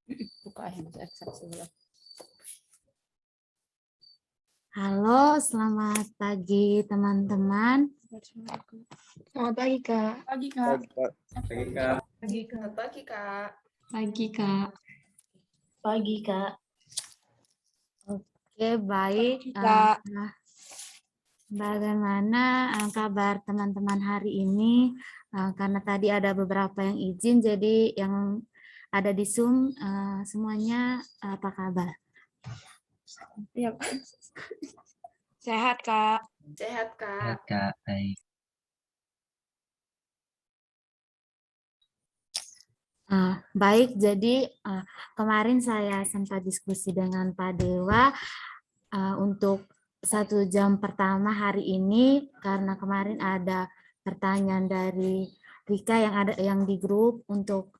Buka yang eksak sebelah. Halo, selamat pagi teman-teman. Selamat pagi, Kak. Pagi, Kak. Pagi, Kak. Pagi, Kak. Pagi, Kak. Pagi, Kak. Pagi, Kak. Oke, baik. Kak. Bagaimana kabar teman-teman hari ini? Karena tadi ada beberapa yang izin, jadi yang ada di Zoom semuanya apa kabar? Ya. Sehat, Kak. Sehat, Kak. Sehat, Kak. Baik. Baik, jadi kemarin saya sempat diskusi dengan Pak Dewa untuk 1 jam pertama hari ini, karena kemarin ada pertanyaan dari Rika yang di grup untuk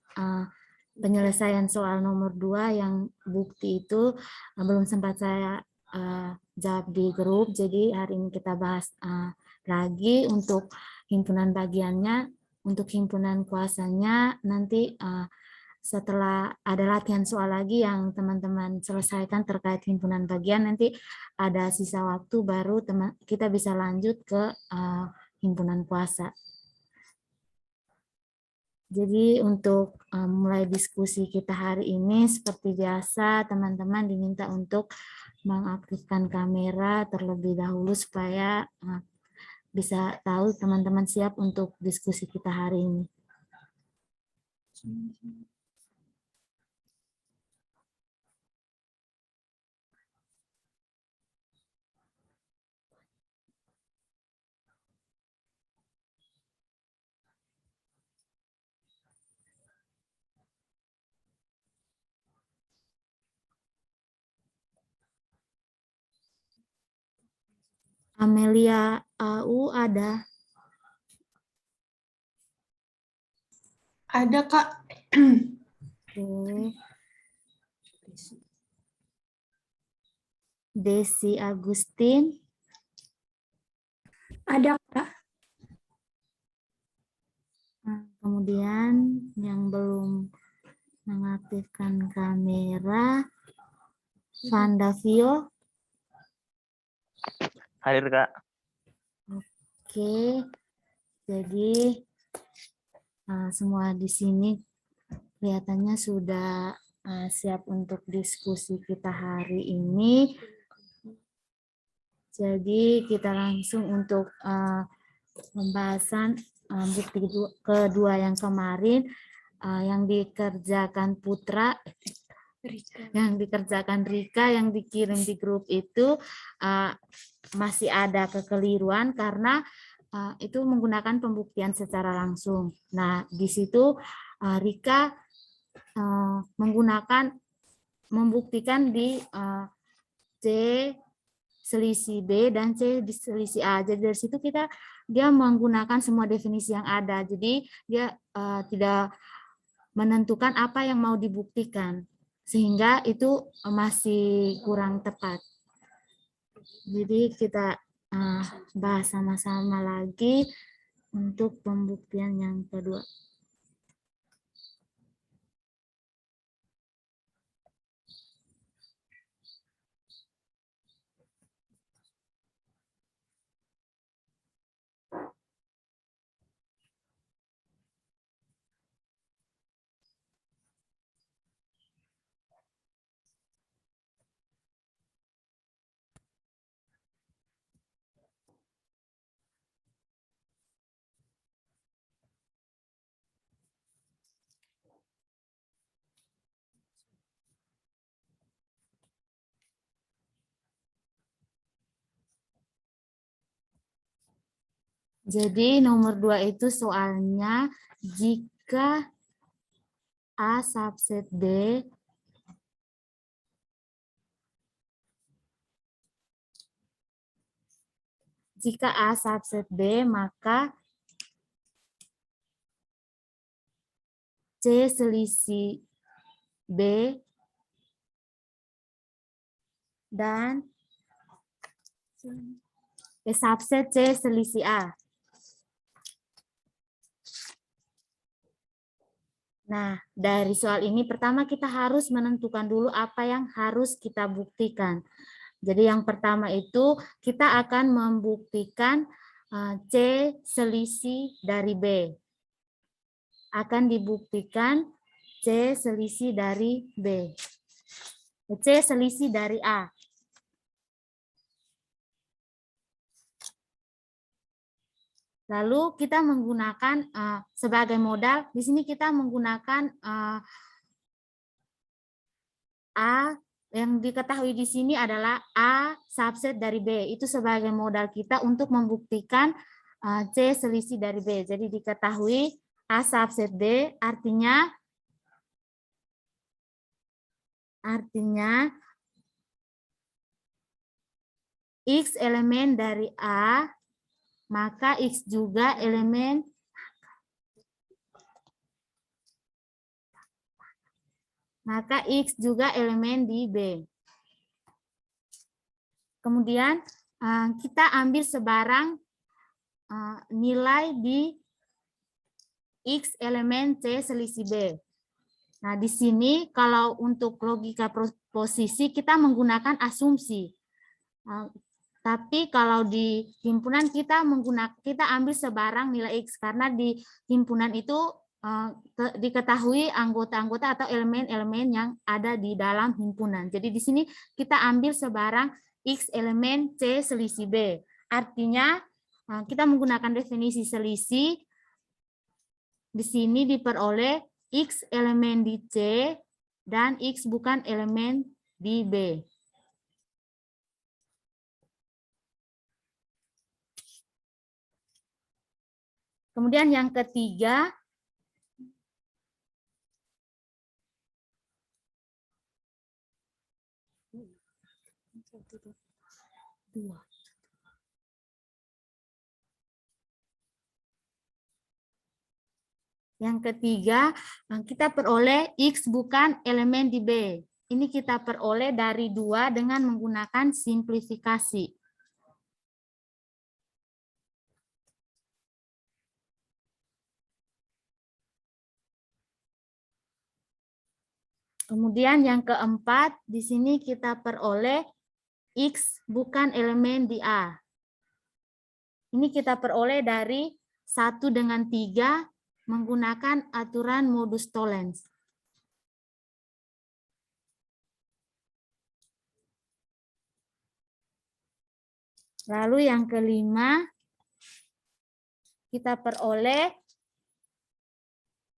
penyelesaian soal nomor 2 yang bukti itu belum sempat saya jawab di grup. Jadi hari ini kita bahas lagi untuk himpunan bagiannya. Untuk himpunan kuasanya nanti setelah ada latihan soal lagi yang teman-teman selesaikan terkait himpunan bagian, nanti ada sisa waktu baru kita bisa lanjut ke himpunan kuasa. Jadi untuk mulai diskusi kita hari ini, seperti biasa teman-teman diminta untuk mengaktifkan kamera terlebih dahulu supaya bisa tahu teman-teman siap untuk diskusi kita hari ini. Amelia AU ada? Ada, Kak. Oke. Desi Agustin. Ada, Kak. Kemudian yang belum mengaktifkan kamera, Vandavio. Hadir, Kak. Oke, jadi semua di sini kelihatannya sudah siap untuk diskusi kita hari ini. Jadi kita langsung untuk pembahasan bukti kedua yang kemarin yang dikerjakan Putra, yang dikerjakan Rika, yang dikirim di grup itu masih ada kekeliruan karena itu menggunakan pembuktian secara langsung. Nah, di situ Rika membuktikan di C selisih B dan C di selisih A. Jadi dari situ dia menggunakan semua definisi yang ada. Jadi dia tidak menentukan apa yang mau dibuktikan, sehingga itu masih kurang tepat. Jadi kita bahas sama-sama lagi untuk pembuktian yang kedua. Jadi nomor 2 itu soalnya jika A subset B maka C selisih B dan subset C selisih A. Nah, dari soal ini pertama kita harus menentukan dulu apa yang harus kita buktikan. Jadi yang pertama itu kita akan membuktikan C selisih dari B. Akan dibuktikan C selisih dari B. C selisih dari A. Lalu kita menggunakan sebagai modal, di sini kita menggunakan A yang diketahui di sini adalah A subset dari B. Itu sebagai modal kita untuk membuktikan C selisih dari B. Jadi diketahui A subset B artinya X elemen dari A, maka X juga elemen di B. Kemudian kita ambil sebarang nilai di X elemen C selisih B. Nah, di sini kalau untuk logika posisi kita menggunakan asumsi. Tapi kalau di himpunan kita ambil sebarang nilai X karena di himpunan itu diketahui anggota-anggota atau elemen-elemen yang ada di dalam himpunan. Jadi di sini kita ambil sebarang X elemen C selisih B. Artinya kita menggunakan definisi selisih. Di sini diperoleh X elemen di C dan X bukan elemen di B. Kemudian yang ketiga, kita peroleh X bukan elemen di B. Ini kita peroleh dari 2 dengan menggunakan simplifikasi. Kemudian yang keempat, di sini kita peroleh X bukan elemen di A. Ini kita peroleh dari 1 dengan 3 menggunakan aturan modus tollens. Lalu yang kelima, kita peroleh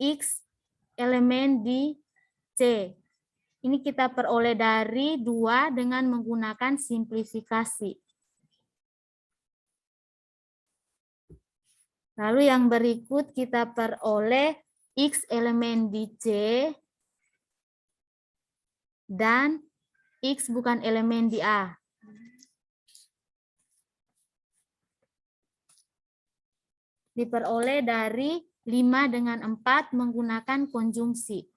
X elemen di C. Ini kita peroleh dari 2 dengan menggunakan simplifikasi. Lalu yang berikut kita peroleh X elemen di C dan X bukan elemen di A. Diperoleh dari 5 dengan 4 menggunakan konjungsi.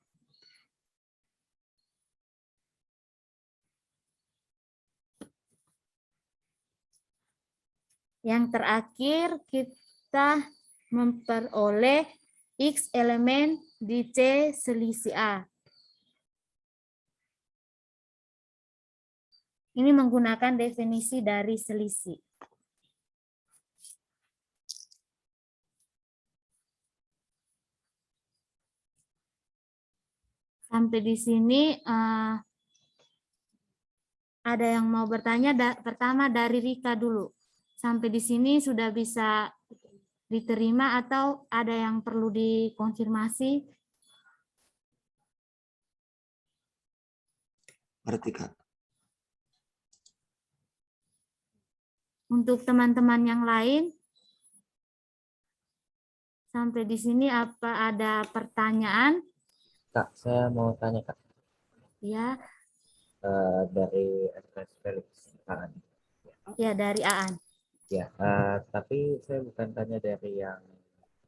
Yang terakhir kita memperoleh X elemen di C selisih A. Ini menggunakan definisi dari selisih. Sampai di sini ada yang mau bertanya? Pertama dari Rika dulu. Sampai di sini sudah bisa diterima atau ada yang perlu dikonfirmasi? Berarti Kak. Untuk teman-teman yang lain, sampai di sini apa ada pertanyaan? Kak, saya mau tanya Kak. Ya, Dari SMS Felix Aan. ya dari Aan. Ya, tapi saya bukan tanya dari yang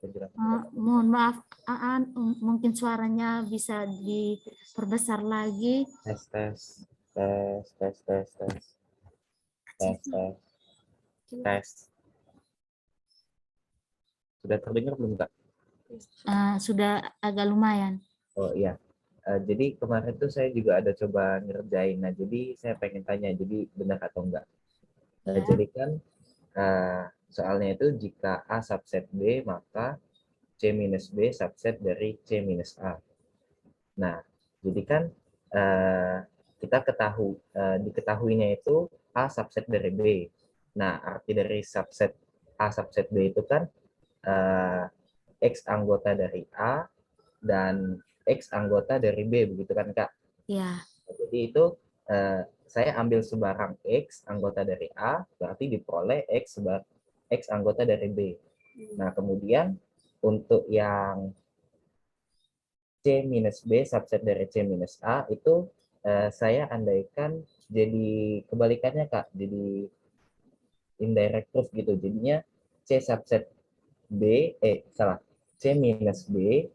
penjelasan. Mohon maaf, Aan, mungkin suaranya bisa diperbesar lagi. Tes. Sudah terdengar belum Kak? Sudah agak lumayan. Oh iya. Jadi kemarin tuh saya juga ada coba ngerjain. Nah, jadi saya pengen tanya, jadi benar atau enggak? Ya. Jadi kan soalnya itu jika A subset B, maka C minus B subset dari C minus A. Nah, jadi kan eh, kita diketahuinya itu A subset dari B. Nah, arti dari subset A subset B itu kan eh, X anggota dari A dan X anggota dari B, begitu kan Kak? Ya. Jadi itu saya ambil sebarang X anggota dari A, berarti diperoleh X anggota dari B. Nah, kemudian untuk yang C minus B subset dari C minus A itu saya andaikan jadi kebalikannya Kak, jadi indirect proof gitu. Jadinya C subset C minus B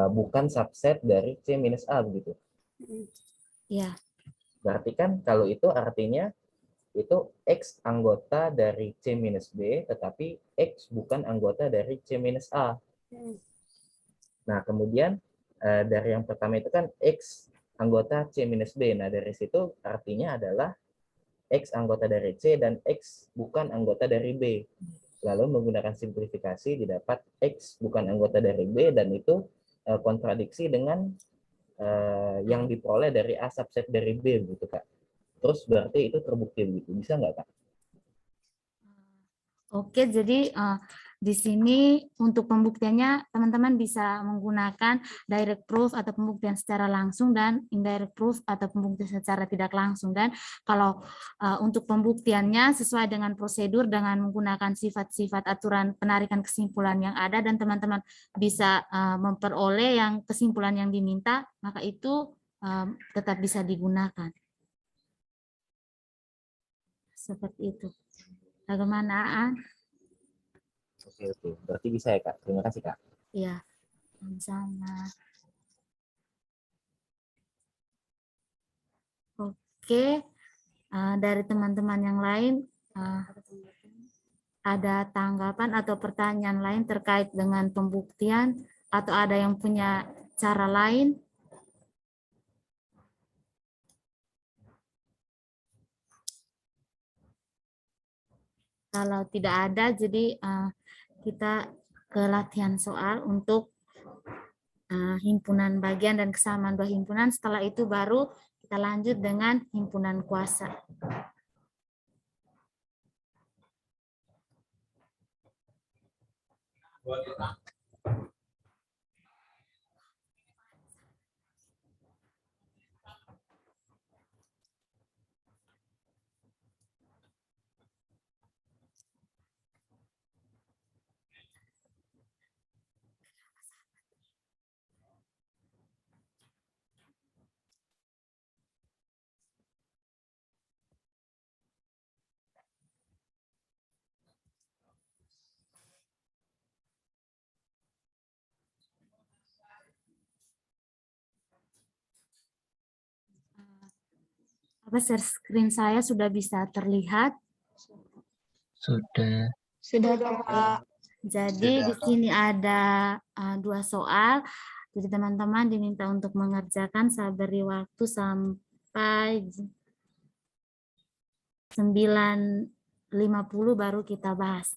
bukan subset dari C minus A begitu. Ya. Berarti kan kalau itu artinya itu X anggota dari C minus B, tetapi X bukan anggota dari C minus A. Nah, kemudian dari yang pertama itu kan X anggota C minus B. Nah, dari situ artinya adalah X anggota dari C dan X bukan anggota dari B. Lalu menggunakan simplifikasi didapat X bukan anggota dari B dan itu kontradiksi dengan yang diperoleh dari A subset dari B gitu Kak. Terus berarti itu terbukti begitu. Bisa nggak Kak? Oke, jadi di sini untuk pembuktiannya teman-teman bisa menggunakan direct proof atau pembuktian secara langsung dan indirect proof atau pembuktian secara tidak langsung. Dan kalau untuk pembuktiannya sesuai dengan prosedur dengan menggunakan sifat-sifat aturan penarikan kesimpulan yang ada dan teman-teman bisa memperoleh yang kesimpulan yang diminta, maka itu tetap bisa digunakan. Seperti itu. Bagaimana? Oke. Berarti bisa ya Kak. Terima kasih Kak. Ya, sama. Oke, dari teman-teman yang lain ada tanggapan atau pertanyaan lain terkait dengan pembuktian atau ada yang punya cara lain? Kalau tidak ada, jadi kita ke latihan soal untuk himpunan bagian dan kesamaan dua himpunan. Setelah itu baru kita lanjut dengan himpunan kuasa. Apa share screen saya sudah bisa terlihat? Sudah. Sudah, Kak. Jadi di sini ada dua soal. Jadi teman-teman diminta untuk mengerjakan. Saya beri waktu sampai 9.50 baru kita bahas.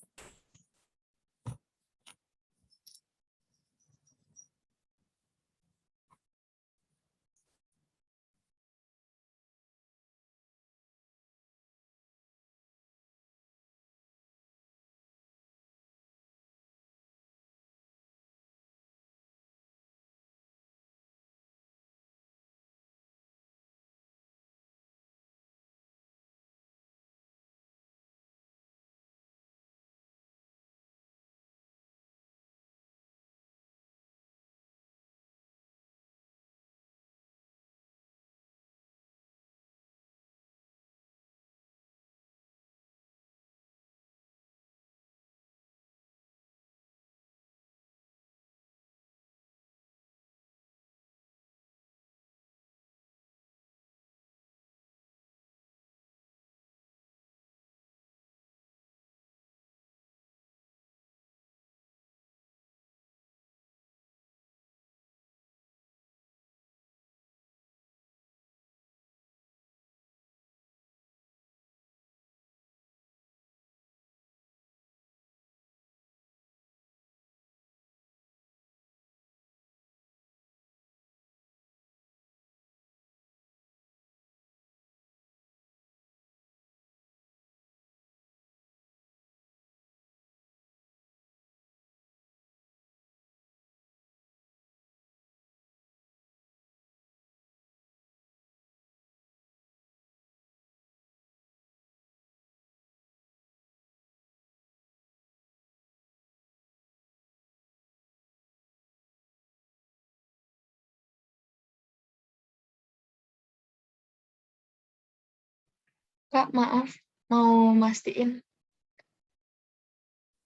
Kak, maaf. Mau mastiin.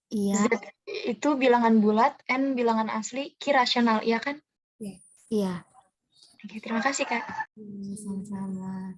Iya, Z itu bilangan bulat, N bilangan asli, Q rasional, iya kan? iya. Oke, terima kasih, Kak. Sama-sama.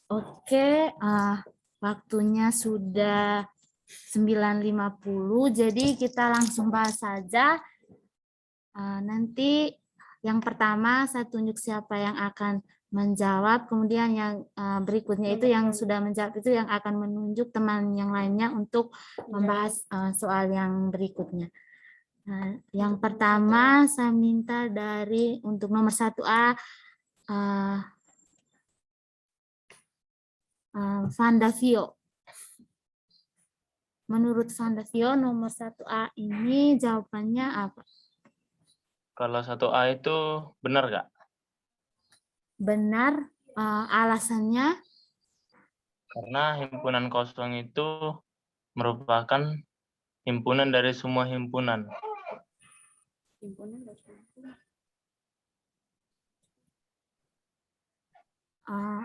Oke, waktunya sudah 9.50, jadi kita langsung bahas saja. Nanti yang pertama saya tunjuk siapa yang akan menjawab, kemudian yang berikutnya itu yang sudah menjawab itu yang akan menunjuk teman yang lainnya untuk membahas soal yang berikutnya. Nah, yang pertama saya minta dari untuk nomor 1A Vandavio. Menurut Vandavio nomor 1A ini jawabannya apa? Kalau 1A itu benar nggak? Benar, alasannya Karena himpunan kosong itu merupakan himpunan dari semua himpunan.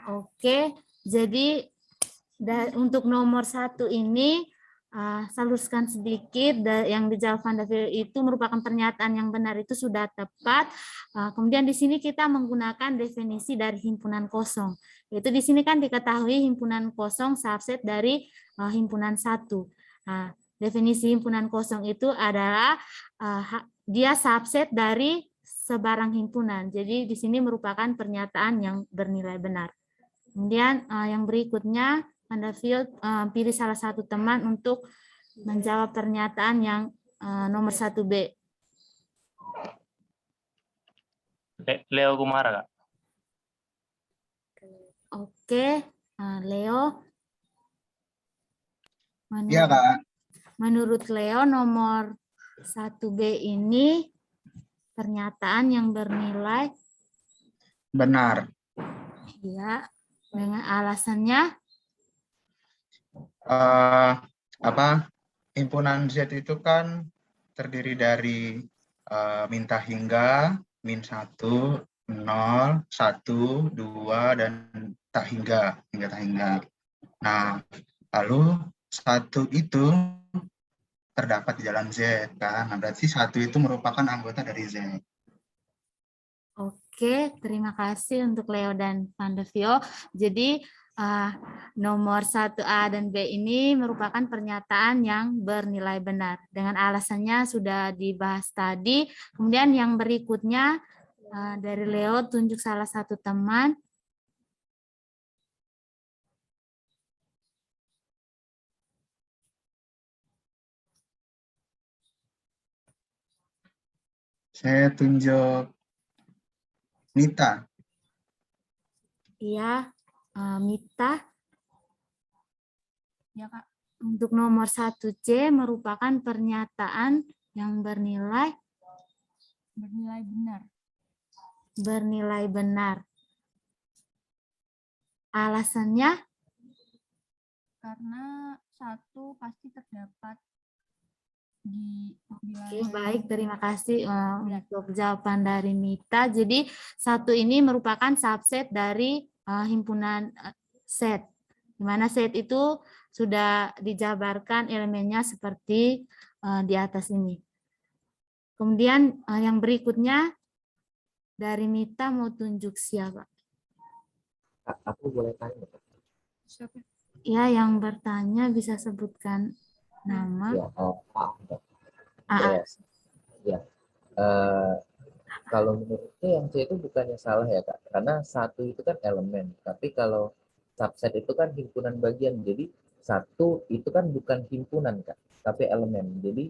oke. Jadi untuk nomor 1 ini saya luruskan sedikit, yang dijawab Vandavio itu merupakan pernyataan yang benar, itu sudah tepat. Kemudian di sini kita menggunakan definisi dari himpunan kosong. Yaitu di sini kan diketahui himpunan kosong subset dari himpunan 1. Definisi himpunan kosong itu adalah dia subset dari sebarang himpunan. Jadi di sini merupakan pernyataan yang bernilai benar. Kemudian yang berikutnya, Vandavio pilih salah satu teman untuk menjawab pernyataan yang nomor 1B. Leo Kumara, Kak. Oke, Leo. Iya, Kak. Menurut Leo nomor 1B ini pernyataan yang bernilai Benar. ya, dengan alasannya Himpunan Z itu kan terdiri dari minta hingga, -1, 0, 1, 2, dan tak hingga, tak hingga. Nah, lalu 1 itu terdapat di dalam Z, kan? Nah, berarti 1 itu merupakan anggota dari Z. Oke, terima kasih untuk Leo dan Vandavio. Jadi nomor 1A dan B ini merupakan pernyataan yang bernilai benar. Dengan alasannya sudah dibahas tadi. Kemudian yang berikutnya dari Leo, tunjuk salah satu teman. Saya tunjuk Nita. Iya, Mita. Ya, Kak. Untuk nomor 1C merupakan pernyataan yang bernilai benar. Bernilai benar. Alasannya? Karena 1 pasti terdapat di Oke, baik, terima kasih untuk jawaban dari Mita. Jadi 1 ini merupakan subset dari himpunan set, di mana set itu sudah dijabarkan elemennya seperti di atas ini. Kemudian yang berikutnya dari Mita mau tunjuk siapa? Aku boleh tanya? Siapa? Ya, yang bertanya bisa sebutkan nama. Ya, AA. Ya. Kalau menurutku yang C itu bukannya salah ya, Kak, karena 1 itu kan elemen, tapi kalau subset itu kan himpunan bagian, jadi 1 itu kan bukan himpunan, Kak, tapi elemen. Jadi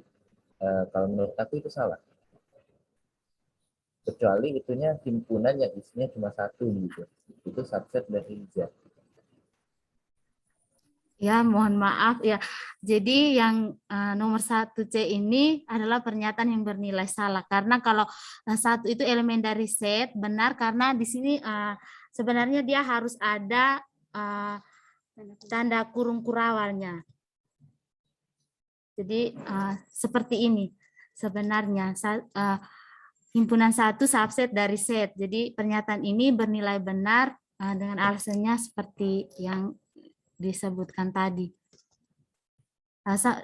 kalau menurut aku itu salah, kecuali itunya himpunan yang isinya cuma 1 gitu, itu subset dari Z. Ya, mohon maaf ya. Jadi yang nomor 1C ini adalah pernyataan yang bernilai salah. Karena kalau 1 itu elemen dari set, benar, karena di sini sebenarnya dia harus ada tanda kurung kurawalnya. Jadi seperti ini sebenarnya. Himpunan 1 subset dari set. Jadi pernyataan ini bernilai benar dengan alasannya seperti yang disebutkan tadi.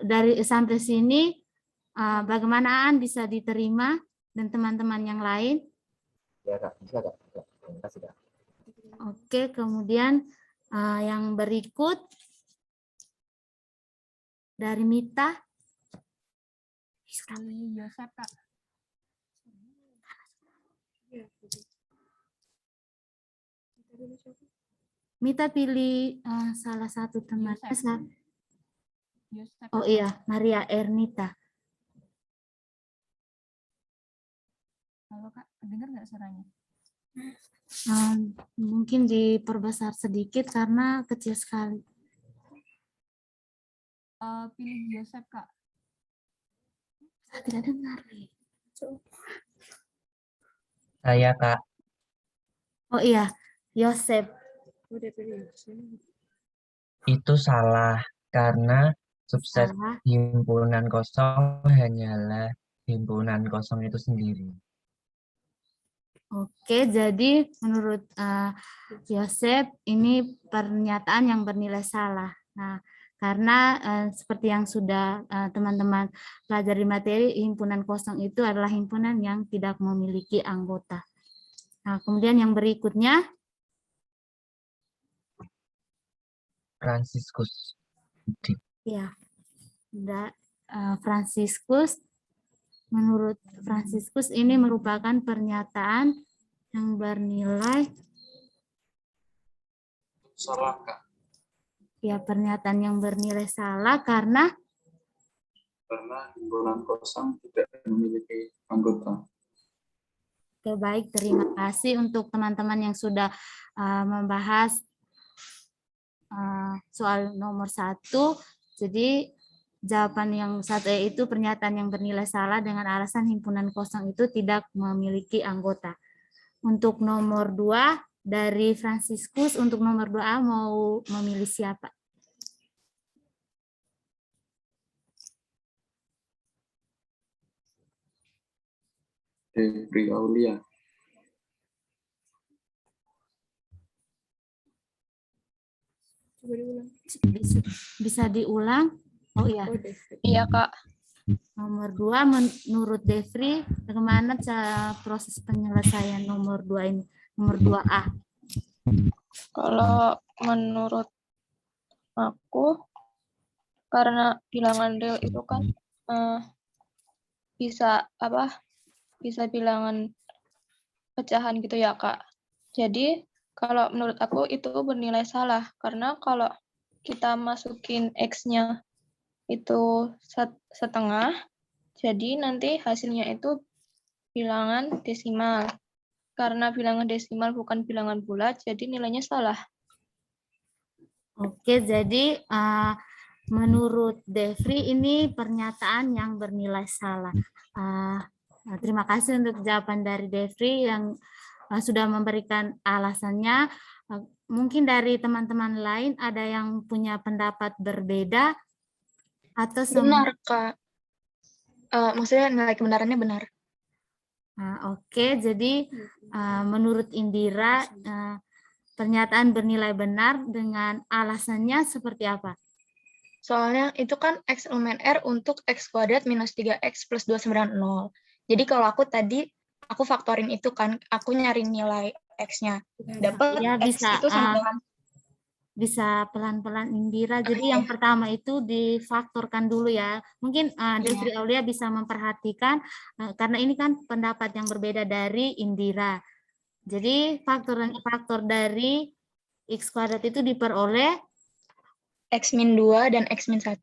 Dari sampai sini bagaimana bisa diterima dan teman-teman yang lain? Ya, Kak, bisa, Kak. Ya, terima kasih, Kak. Oke, kemudian Yang berikut dari Mita. Pilih Yosep, Kak. Mita pilih salah satu temannya. Yosep. Oh iya, Maria Ernita. Halo, Kak. Dengar nggak suaranya? Mungkin diperbesar sedikit karena kecil sekali. Pilih Yosep, Kak. Saya tidak dengar. Saya, Kak. Oh iya, Yosep. Itu salah karena subset Salah. himpunan kosong hanyalah himpunan kosong itu sendiri. Oke, jadi menurut Yosep ini pernyataan yang bernilai salah. Nah, karena seperti yang sudah teman-teman pelajari materi, himpunan kosong itu adalah himpunan yang tidak memiliki anggota. Nah, kemudian yang berikutnya, Fransiskus. ya, Fransiskus. Menurut Fransiskus ini merupakan pernyataan yang bernilai Salah, Kak. ya, pernyataan yang bernilai salah karena Himpunan kosong tidak memiliki anggota. Oke, baik, terima kasih untuk teman-teman yang sudah membahas soal nomor 1. Jadi jawaban yang 1 itu pernyataan yang bernilai salah dengan alasan himpunan kosong itu tidak memiliki anggota. Untuk nomor 2 dari Fransiskus, untuk nomor 2A mau memilih siapa? Devri Aulia. Bisa diulang? Oh iya. Iya, Kak. Nomor 2 menurut Devri, bagaimana cara proses penyelesaian nomor 2 ini? Nomor 2A. Kalau menurut aku, karena bilangan real itu kan bisa bilangan pecahan gitu ya, Kak. Jadi kalau menurut aku itu bernilai salah, karena kalau kita masukin X-nya itu setengah, jadi nanti hasilnya itu bilangan desimal. Karena bilangan desimal bukan bilangan bulat, jadi nilainya salah. Oke, jadi menurut Devri ini pernyataan yang bernilai salah. Terima kasih untuk jawaban dari Devri yang sudah memberikan alasannya. Mungkin dari teman-teman lain ada yang punya pendapat berbeda atau Benar, Kak. Maksudnya nilai kebenarannya benar. Oke, jadi menurut Indira pernyataan bernilai benar dengan alasannya seperti apa? Soalnya itu kan X elemen R untuk X kuadrat minus 3X plus 290. Jadi kalau aku tadi, aku faktorin itu kan, aku nyari nilai X-nya. Dapat Ya, X itu sama dengan... Bisa pelan-pelan Indira. Jadi yang pertama itu difaktorkan dulu ya. Mungkin Devri Aulia bisa memperhatikan, karena ini kan pendapat yang berbeda dari Indira. Jadi faktor dari X kuadrat itu diperoleh X min 2 dan X min 1.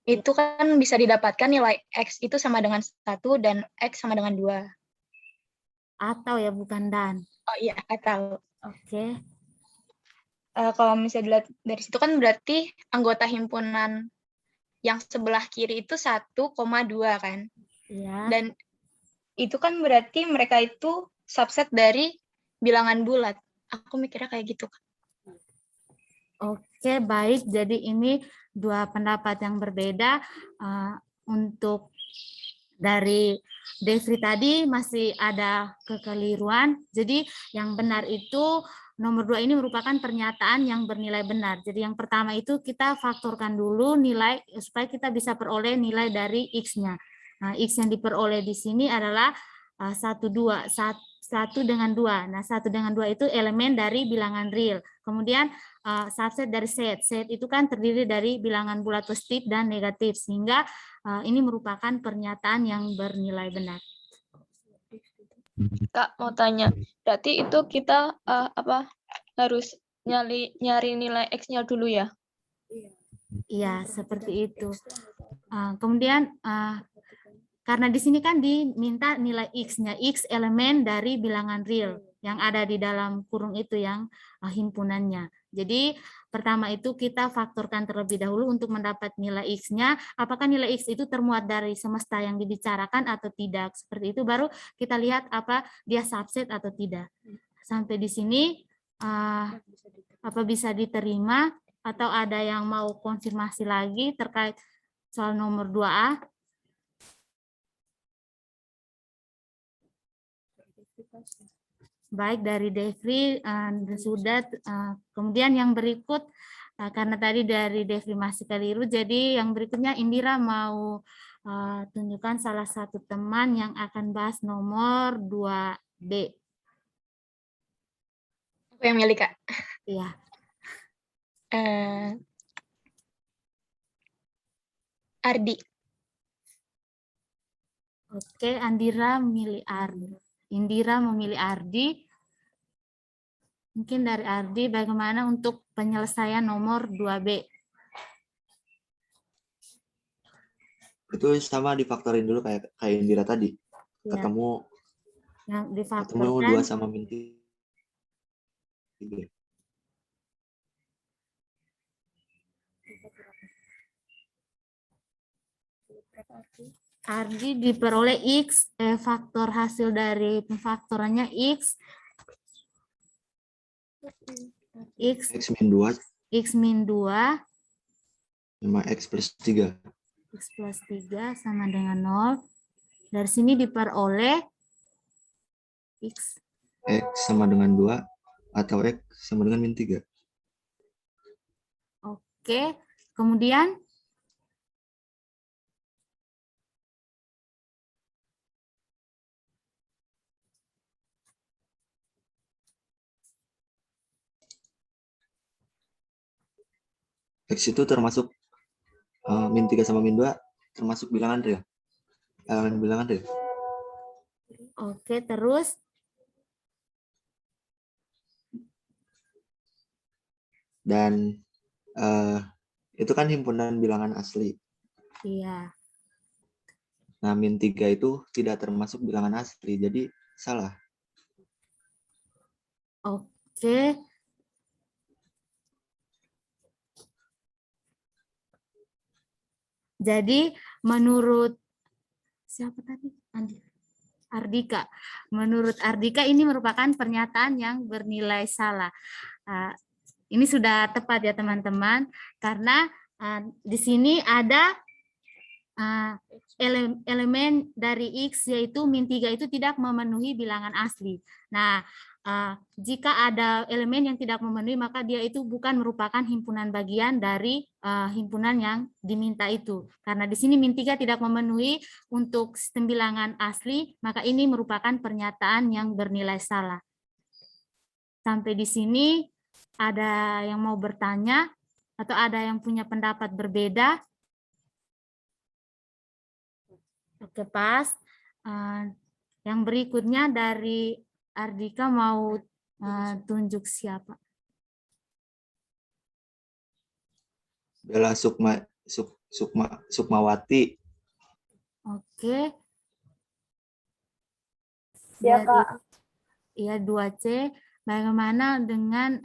Itu kan bisa didapatkan nilai X itu sama dengan 1 dan X sama dengan 2. Atau ya, bukan dan. Oh iya, atau. Oke. Kalau misalnya dilihat dari situ kan berarti anggota himpunan yang sebelah kiri itu 1,2 kan. Iya. Dan itu kan berarti mereka itu subset dari bilangan bulat. Aku mikirnya kayak gitu. Oke, baik. Jadi ini dua pendapat yang berbeda. Untuk dari Devri tadi masih ada kekeliruan. Jadi yang benar itu nomor 2 ini merupakan pernyataan yang bernilai benar. Jadi yang pertama itu kita faktorkan dulu nilai supaya kita bisa peroleh nilai dari X-nya. Nah, X yang diperoleh di sini adalah 1, 2, 1 dengan 2. Nah, 1 dengan 2 itu elemen dari bilangan real. Kemudian subset dari set. Set itu kan terdiri dari bilangan bulat positif dan negatif, sehingga ini merupakan pernyataan yang bernilai benar. Kak mau tanya, berarti itu kita harus nyari nilai X-nya dulu ya? Iya, seperti itu. Kemudian karena di sini kan diminta nilai X-nya, X elemen dari bilangan real yang ada di dalam kurung itu yang himpunannya. Jadi pertama itu kita faktorkan terlebih dahulu untuk mendapat nilai X-nya, apakah nilai X itu termuat dari semesta yang dibicarakan atau tidak. Seperti itu baru kita lihat apa dia subset atau tidak. Sampai di sini apa bisa diterima atau ada yang mau konfirmasi lagi terkait soal nomor 2A? Baik, dari Devri sudah. Kemudian yang berikut, karena tadi dari Devri masih keliru, jadi yang berikutnya Indira mau tunjukkan salah satu teman yang akan bahas nomor 2B. Aku yang milih, Kak. Iya. Ardi. Oke, Andira memilih Ardi. Indira memilih Ardi. Mungkin dari Ardi bagaimana untuk penyelesaian nomor 2B? Itu sama difaktorin dulu kayak Indira tadi. Ya. Ketemu Yang difaktorkan 2 sama min 3. Ardi diperoleh X, faktor hasil dari pemfaktorannya X min 2 X min 2 sama X plus 3. X plus 3 sama dengan 0. Dari sini diperoleh X sama dengan 2 atau X sama dengan min 3. Oke, kemudian X itu termasuk min 3 sama min 2 termasuk bilangan real. Elemen bilangan real. Oke, terus dan itu kan himpunan bilangan asli. iya. Nah, min 3 itu tidak termasuk bilangan asli, jadi salah. Oke. Jadi menurut siapa tadi? Ardika. Menurut Ardika ini merupakan pernyataan yang bernilai salah. Ini sudah tepat ya teman-teman, karena di sini ada elemen dari X yaitu min 3 itu tidak memenuhi bilangan asli. Nah, jika ada elemen yang tidak memenuhi maka dia itu bukan merupakan himpunan bagian dari himpunan yang diminta itu. Karena di sini min 3 tidak memenuhi untuk sistem bilangan asli, maka ini merupakan pernyataan yang bernilai salah. Sampai di sini ada yang mau bertanya atau ada yang punya pendapat berbeda? Oke, pas. Yang berikutnya dari Ardika mau tunjuk siapa? Bella Sukmawati. Oke. Ya, Kak. Iya, 2C. Bagaimana dengan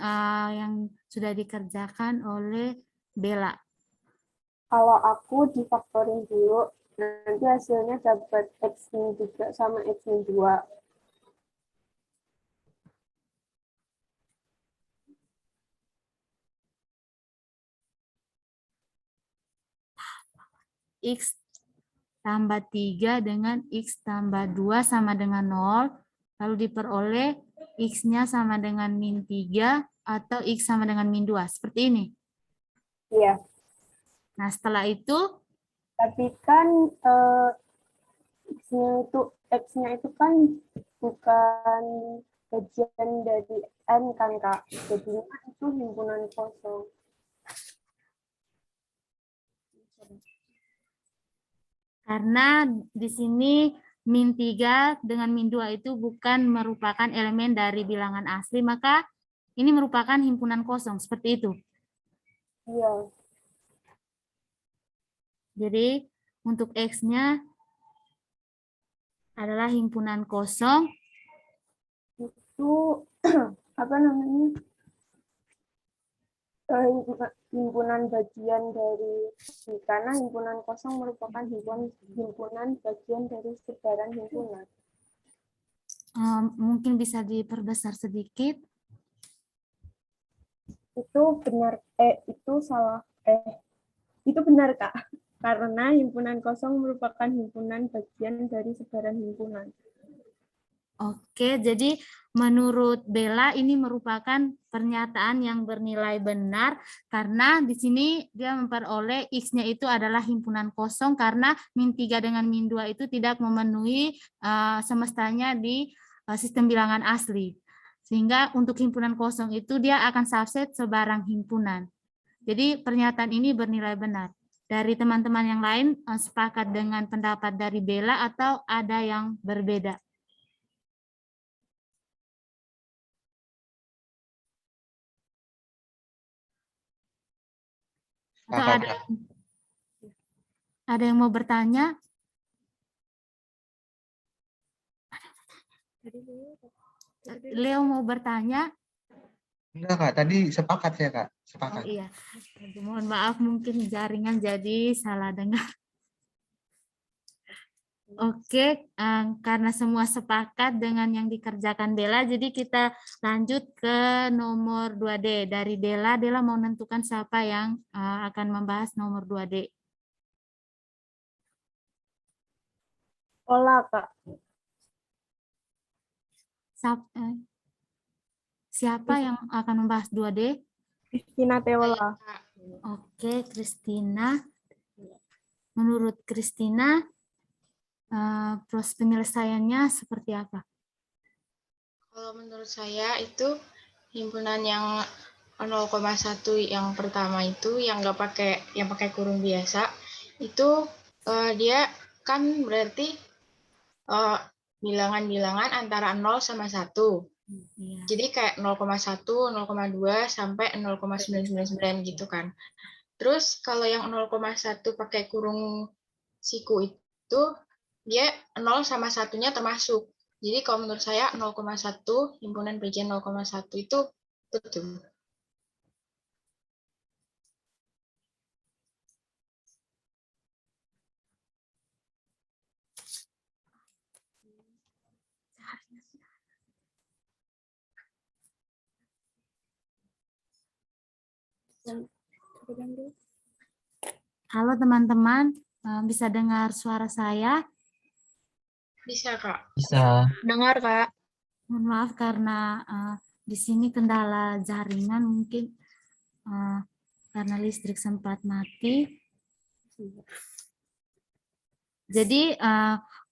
yang sudah dikerjakan oleh Bella? Kalau aku difaktorin dulu, nanti hasilnya dapat X min 3 sama X min 2. X tambah 3 dengan X tambah 2 sama dengan 0, lalu diperoleh X-nya sama dengan min 3 atau X sama dengan min 2, seperti ini. Iya. Nah, setelah itu? Tapi kan X-nya itu X-nya itu kan bukan bagian dari N kan, Kak. Jadinya itu himpunan kosong. Karena di sini min 3 dengan min 2 itu bukan merupakan elemen dari bilangan asli, maka ini merupakan himpunan kosong, seperti itu. Iya. Jadi untuk X-nya adalah himpunan kosong. Itu apa namanya? Himpunan bagian dari karena himpunan kosong merupakan himpunan bagian dari sebaran himpunan. Mungkin bisa diperbesar sedikit. Itu benar, itu salah, itu benar, Kak. Karena himpunan kosong merupakan himpunan bagian dari sebaran himpunan. Oke, jadi menurut Bella ini merupakan pernyataan yang bernilai benar karena di sini dia memperoleh X-nya itu adalah himpunan kosong karena min 3 dengan min 2 itu tidak memenuhi semestanya di sistem bilangan asli. Sehingga untuk himpunan kosong itu dia akan subset sebarang himpunan. Jadi pernyataan ini bernilai benar. Dari teman-teman yang lain sepakat dengan pendapat dari Bella atau ada yang berbeda? Atau ada yang mau bertanya? Leo mau bertanya? Enggak, Kak. Tadi sepakat ya, Kak. Sepakat. Oh iya. Mohon maaf mungkin jaringan jadi salah dengar. Oke, karena semua sepakat dengan yang dikerjakan Bella, jadi kita lanjut ke nomor 2D. Dari Bella mau menentukan siapa yang akan membahas nomor 2D. Olah, Kak. Siapa yang akan membahas 2D? Christina Teola. Oke, Christina. Menurut Christina, proses penyelesaiannya seperti apa? Kalau menurut saya itu himpunan yang 0,1 yang pertama itu yang pakai kurung biasa itu dia kan berarti bilangan-bilangan antara 0 sama 1. Jadi kayak 0,1, 0,2 sampai 0,999 gitu kan. Terus kalau yang 0,1 pakai kurung siku itu dia 0 sama 1-nya termasuk. Jadi kalau menurut saya 0,1 himpunan bagian 0,1 itu betul. Halo teman-teman, bisa dengar suara saya? Bisa, Kak. Bisa. Dengar, Kak. Mohon maaf karena di sini kendala jaringan mungkin karena listrik sempat mati. Jadi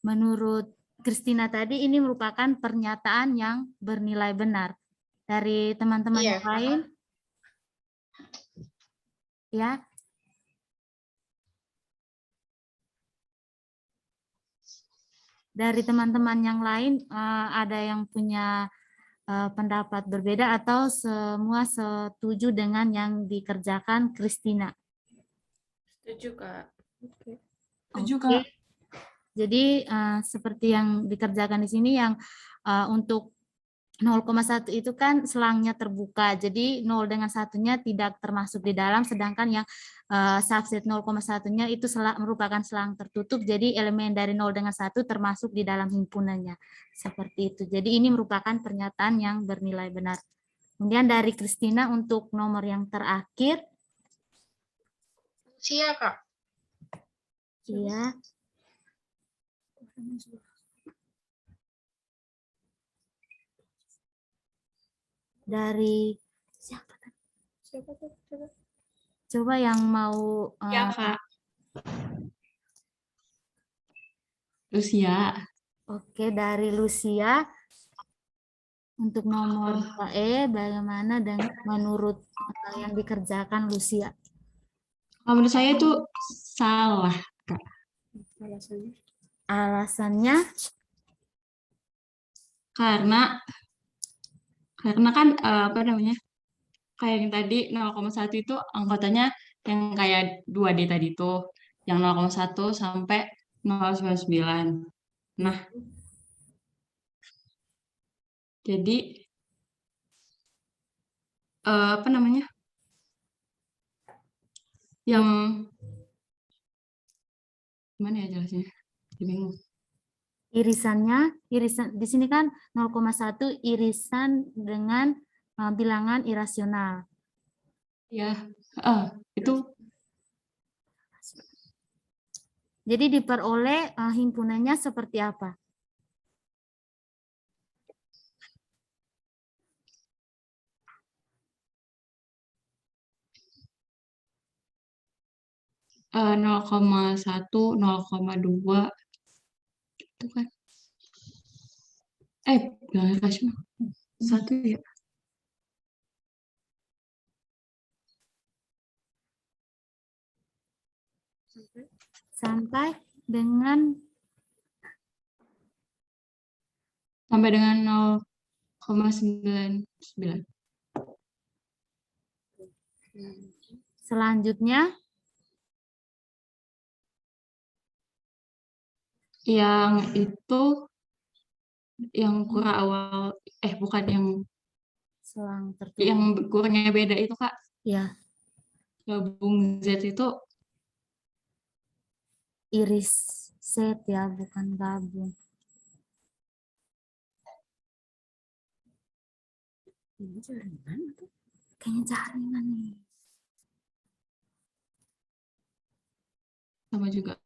menurut Christina tadi ini merupakan pernyataan yang bernilai benar. Dari teman-teman yang lain? Ya. Dari teman-teman yang lain ada yang punya pendapat berbeda atau semua setuju dengan yang dikerjakan Christina? Setuju, Kak. Setuju, Kak. Jadi seperti yang dikerjakan di sini yang untuk 0,1 itu kan selangnya terbuka, jadi 0 dengan 1-nya tidak termasuk di dalam, sedangkan yang subset 0,1-nya itu merupakan selang tertutup, jadi elemen dari 0 dengan 1 termasuk di dalam himpunannya. Seperti itu. Jadi ini merupakan pernyataan yang bernilai benar. Kemudian dari Christina untuk nomor yang terakhir. Iya, Kak. Iya. Dari siapa tadi? Coba yang mau Ya, Kak. Lucia. Oke, dari Lucia untuk nomor 2E bagaimana dengan menurut yang dikerjakan Lucia? Menurut saya itu salah, Kak. Alasannya? Karena kan apa namanya? Kayak yang tadi 0,1 itu anggotanya yang kayak 2D tadi itu, yang 0,1 sampai 0,9. Nah, jadi apa namanya? Yang gimana ya jelasnya? Bingung. Irisan di sini kan 0,1 irisan dengan bilangan irasional. Ya, itu. Jadi diperoleh himpunannya seperti apa? Uh, 0,1, 0,2 itu kan. Bilangan rasional. 1 ya. Sampai dengan 0,99. Selanjutnya yang itu yang kurang awal bukan yang selang tertutup. Yang kurangnya beda itu, Kak. Ya. Gabung Z itu iris set ya, bukan gabung. Ini jaringan atau? Kayaknya jaringan nih. sama juga.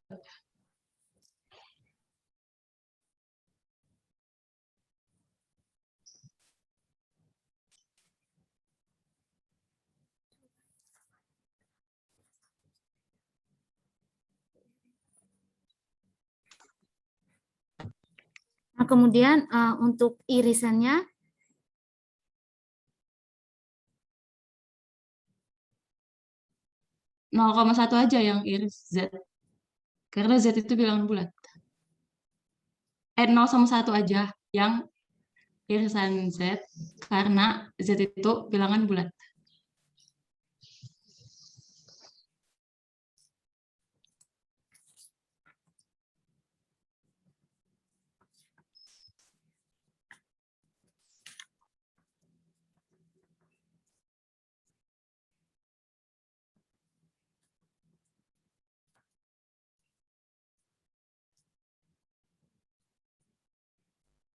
Nah, kemudian untuk irisannya 0,1 aja yang iris Z. Karena Z itu bilangan bulat. 0 sama 1 aja yang irisan Z karena Z itu bilangan bulat.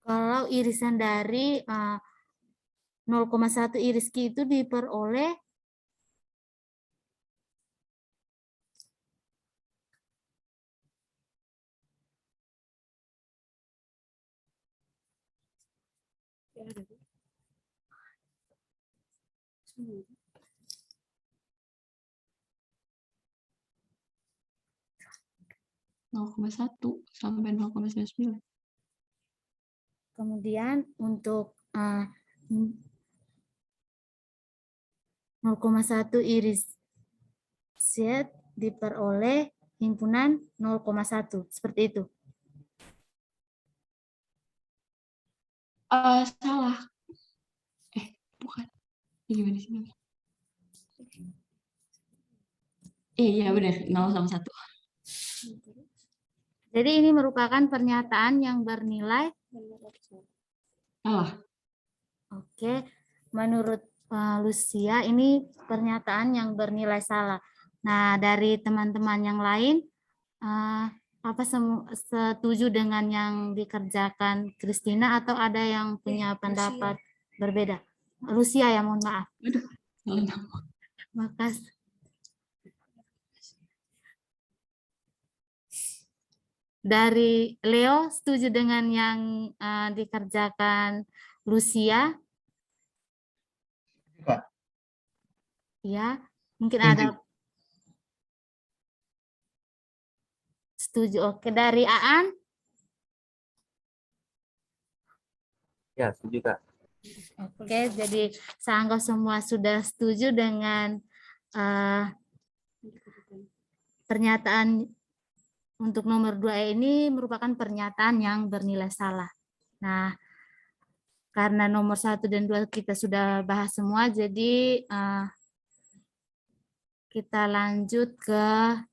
kalau irisan dari 0,1 iris Q itu diperoleh (0,1 sampai 0,99). Kemudian untuk 0,1 iris Z diperoleh himpunan 0,1 seperti itu. Salah. Bukan. Gimana sih? Iya benar, 0 sama 1. Jadi ini merupakan pernyataan yang bernilai salah. Oke, menurut Lucia ini pernyataan yang bernilai salah. Nah, dari teman-teman yang lain, apa setuju dengan yang dikerjakan Christina atau ada yang punya pendapat berbeda? Lucia ya, mohon maaf. Makasih. Dari Leo, setuju dengan yang dikerjakan Lucia? Ya, mungkin ada. Setuju. Oke, dari Aan? Ya, setuju Kak. Oke, jadi saya anggap semua sudah setuju dengan pernyataan untuk nomor 2 ini merupakan pernyataan yang bernilai salah. Nah, karena nomor 1 dan 2 kita sudah bahas semua, jadi kita lanjut ke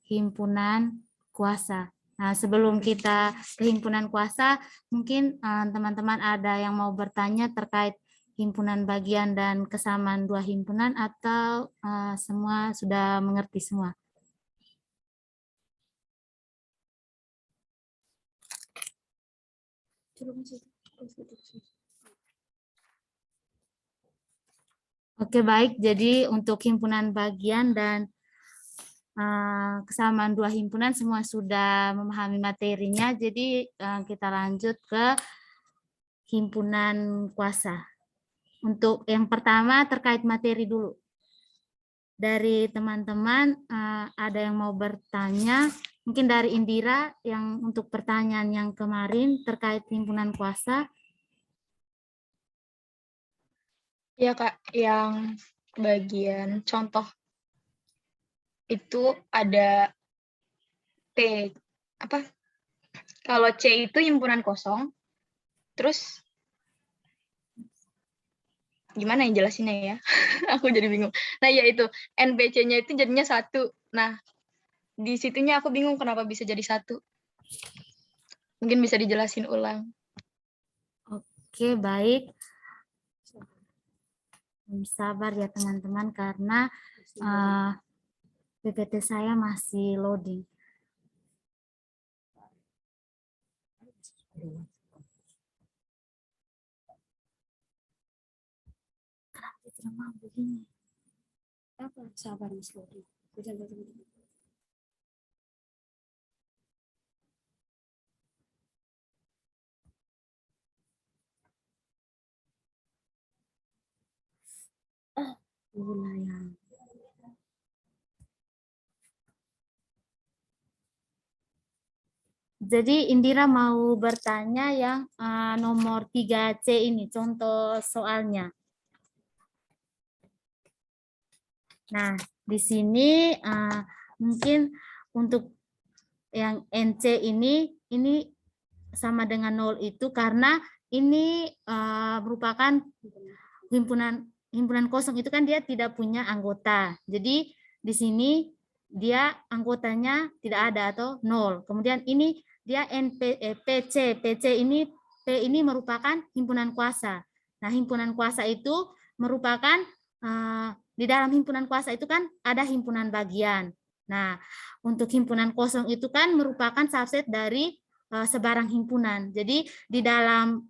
himpunan kuasa. Nah, sebelum kita ke himpunan kuasa, mungkin teman-teman ada yang mau bertanya terkait himpunan bagian dan kesamaan 2 himpunan atau semua sudah mengerti semua? Oke, baik. Jadi untuk himpunan bagian dan kesamaan 2 himpunan semua sudah memahami materinya. Jadi kita lanjut ke himpunan kuasa. Untuk yang pertama terkait materi dulu. Dari teman-teman ada yang mau bertanya, mungkin dari Indira yang untuk pertanyaan yang kemarin terkait himpunan kuasa. Ya Kak, yang bagian contoh itu ada P, apa? Kalau C itu himpunan kosong, terus gimana yang jelasinnya ya? Aku jadi bingung. Nah, ya itu NPC-nya itu jadinya 1. Nah, di situnya aku bingung kenapa bisa jadi 1. Mungkin bisa dijelasin ulang. Oke, baik. Sabar ya teman-teman karena PPT saya masih loading. Begini. Apa? Sabar Mas Lodi. Ulayang. Jadi Indira mau bertanya yang nomor 3C ini, contoh soalnya. Nah, di sini mungkin untuk yang NC ini sama dengan 0 itu karena ini merupakan himpunan kosong itu kan dia tidak punya anggota. Jadi di sini dia anggotanya tidak ada atau 0. Kemudian ini dia PC ini P ini merupakan himpunan kuasa. Nah, himpunan kuasa itu merupakan di dalam himpunan kuasa itu kan ada himpunan bagian. Nah, untuk himpunan kosong itu kan merupakan subset dari sebarang himpunan. Jadi di dalam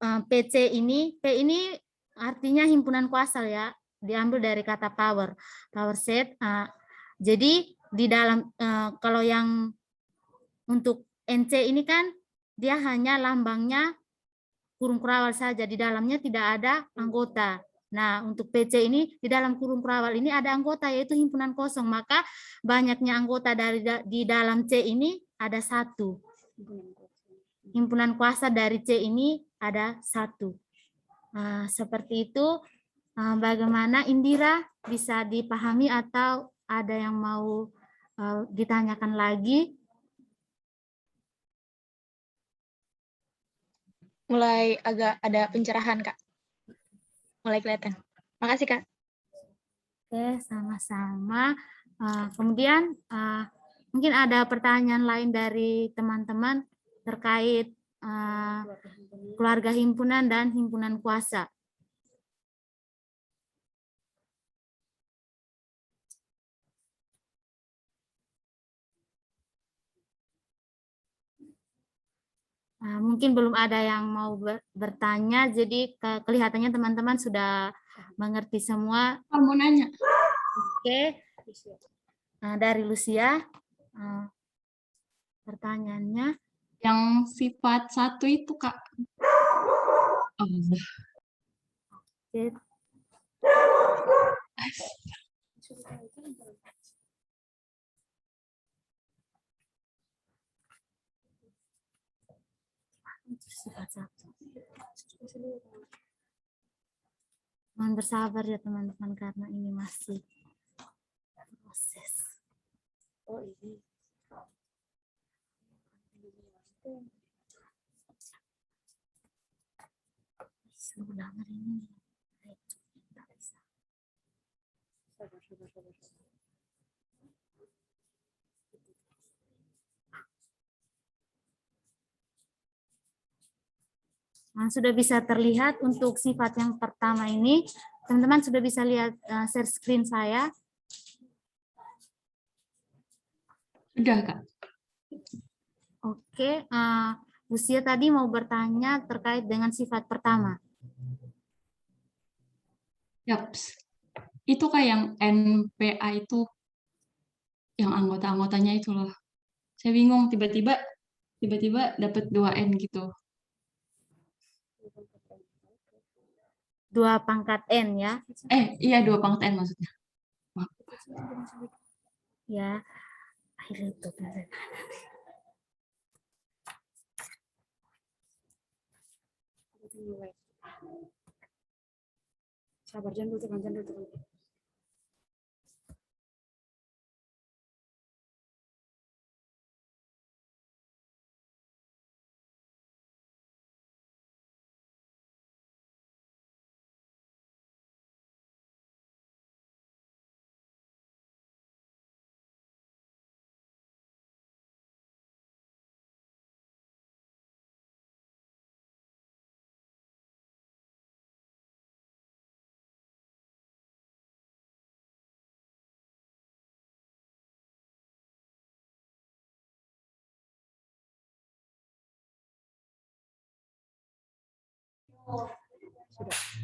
PC ini, P ini artinya himpunan kuasa ya, diambil dari kata power set. Jadi di dalam kalau yang untuk NC ini kan dia hanya lambangnya kurung kurawal saja, di dalamnya tidak ada anggota. Nah, untuk PC ini di dalam kurung kurawal ini ada anggota yaitu himpunan kosong, maka banyaknya anggota di dalam C ini ada 1. Himpunan kuasa dari C ini ada 1. Seperti itu. Bagaimana Indira, bisa dipahami atau ada yang mau ditanyakan lagi? Mulai agak ada pencerahan, Kak. Mulai kelihatan. Makasih, Kak. Oke, sama-sama. Kemudian mungkin ada pertanyaan lain dari teman-teman terkait keluarga himpunan dan himpunan kuasa. Mungkin belum ada yang mau bertanya, jadi kelihatannya teman-teman sudah mengerti semua. Mau nanya. Oke, dari Lucia, pertanyaannya. Yang sifat 1 itu, Kak. Oke. Sifat 1. Mohon bersabar ya teman-teman karena ini masih proses. Oh ini. Ulangan ini. Sabar. Nah, sudah bisa terlihat untuk sifat yang pertama ini. Teman-teman sudah bisa lihat share screen saya. Sudah, Kak. Oke, Lucia tadi mau bertanya terkait dengan sifat pertama. Yaps. Itu kayak yang NPA itu, yang anggota-anggotanya itu loh. Saya bingung, tiba-tiba dapat 2N gitu. 2 pangkat N ya. Iya 2 pangkat N maksudnya. Maaf. Ya. Itu. Sabar, jangan dulu tekan.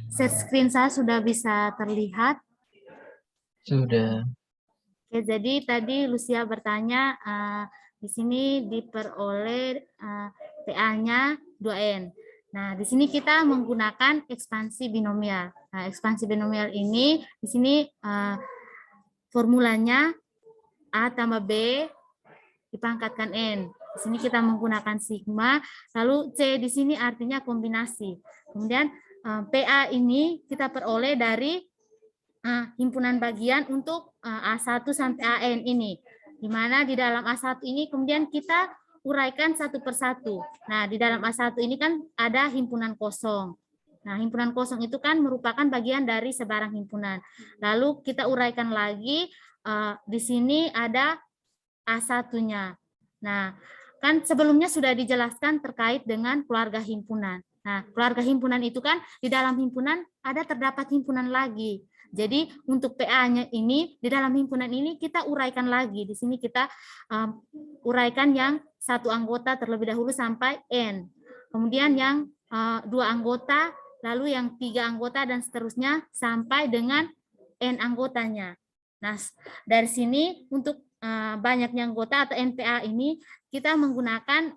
Share screen saya sudah bisa terlihat. Sudah. Oke, jadi tadi Lucia bertanya di sini diperoleh PA-nya 2N. Nah, di sini kita menggunakan ekspansi binomial. Nah, ekspansi binomial ini di sini formulanya A tambah B dipangkatkan N. Di sini kita menggunakan sigma, lalu C di sini artinya kombinasi. Kemudian PA ini kita peroleh dari himpunan bagian untuk A1 sampai AN ini. Di mana di dalam A1 ini kemudian kita uraikan satu persatu. Nah, di dalam A1 ini kan ada himpunan kosong. Nah, himpunan kosong itu kan merupakan bagian dari sebarang himpunan. Lalu kita uraikan lagi, di sini ada A1-nya. Nah, kan sebelumnya sudah dijelaskan terkait dengan keluarga himpunan. Nah, keluarga himpunan itu kan di dalam himpunan terdapat himpunan lagi. Jadi untuk PA-nya ini di dalam himpunan ini kita uraikan lagi. Di sini kita uraikan yang satu anggota terlebih dahulu sampai N. Kemudian yang 2 anggota, lalu yang 3 anggota dan seterusnya sampai dengan N anggotanya. Nah, dari sini untuk banyaknya anggota atau NPA ini kita menggunakan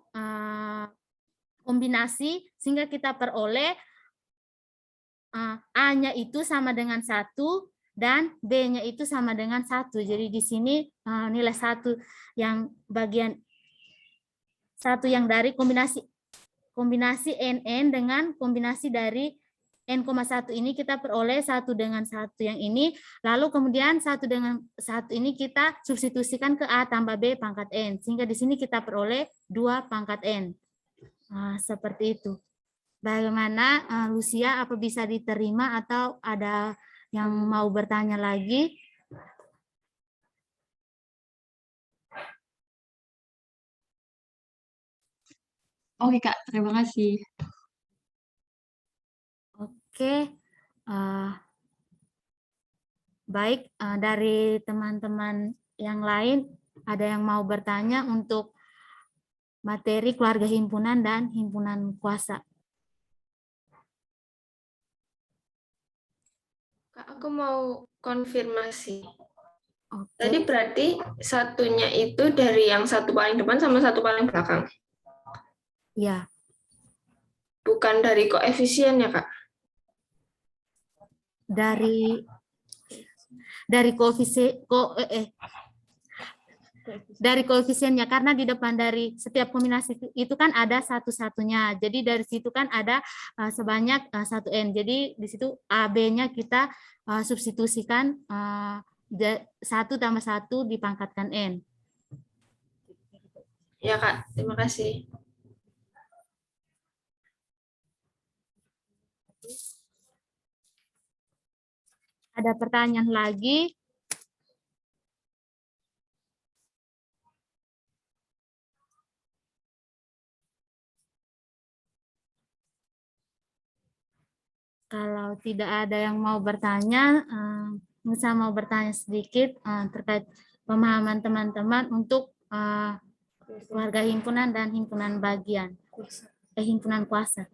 kombinasi sehingga kita peroleh A-nya itu sama dengan 1 dan B-nya itu sama dengan 1. Jadi di sini nilai 1 yang bagian 1 yang dari kombinasi NN dengan kombinasi dari N,1 ini kita peroleh 1 dengan 1 yang ini, lalu kemudian 1 dengan 1 ini kita substitusikan ke A tambah B pangkat N, sehingga di sini kita peroleh 2 pangkat N. Seperti itu. Bagaimana Lucia, apa bisa diterima atau ada yang mau bertanya lagi? Oke Kak, terima kasih. Oke, baik, dari teman-teman yang lain ada yang mau bertanya untuk materi keluarga himpunan dan himpunan kuasa? Kak, aku mau konfirmasi. Oke. Tadi berarti satunya itu dari yang satu paling depan sama satu paling belakang? Ya. Bukan dari koefisien ya, Kak? Dari koefisien dari koefisiennya, karena di depan dari setiap kombinasi itu kan ada satu-satunya. Jadi dari situ kan ada sebanyak 1N. Jadi di situ AB-nya kita substitusikan 1 tambah 1 dipangkatkan N. Ya Kak, terima kasih. Ada pertanyaan lagi? Kalau tidak ada yang mau bertanya, saya mau bertanya sedikit terkait pemahaman teman-teman untuk keluarga himpunan dan himpunan bagian, himpunan kuasa.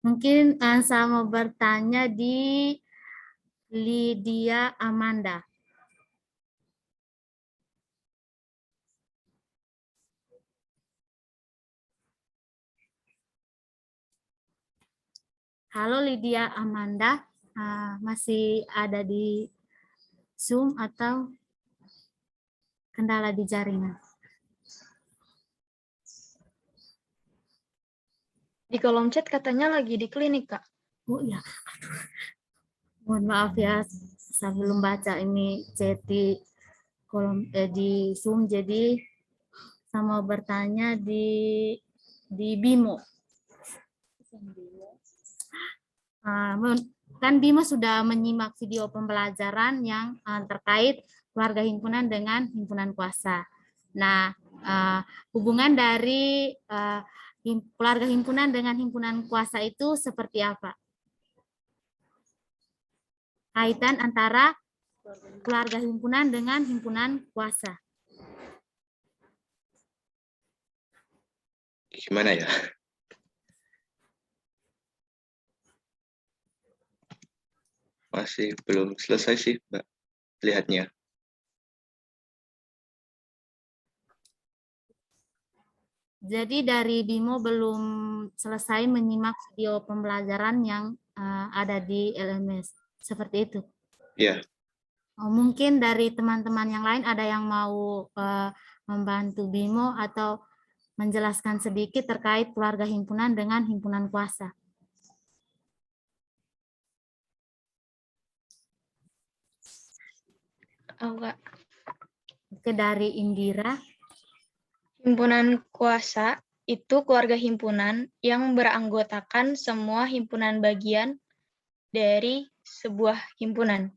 Mungkin saya mau bertanya di Lydia Amanda. Halo Lydia Amanda, masih ada di Zoom atau kendala di jaringan? Di kolom chat katanya lagi di klinik, Kak. Oh ya, mohon maaf ya, saya belum baca ini chat di kolom di Zoom, jadi saya mau bertanya di Bimo. Kan Bimo sudah menyimak video pembelajaran yang terkait keluarga himpunan dengan himpunan kuasa. Nah, hubungan dari keluarga himpunan dengan himpunan kuasa itu seperti apa? Kaitan antara keluarga himpunan dengan himpunan kuasa. Gimana ya? Masih belum selesai sih, Mbak, lihatnya. Jadi dari Bimo belum selesai menyimak video pembelajaran yang ada di LMS. Seperti itu? Iya. Mungkin dari teman-teman yang lain ada yang mau membantu Bimo atau menjelaskan sedikit terkait keluarga himpunan dengan himpunan kuasa. Enggak. Oke, dari Indira. Himpunan kuasa itu keluarga himpunan yang beranggotakan semua himpunan bagian dari sebuah himpunan.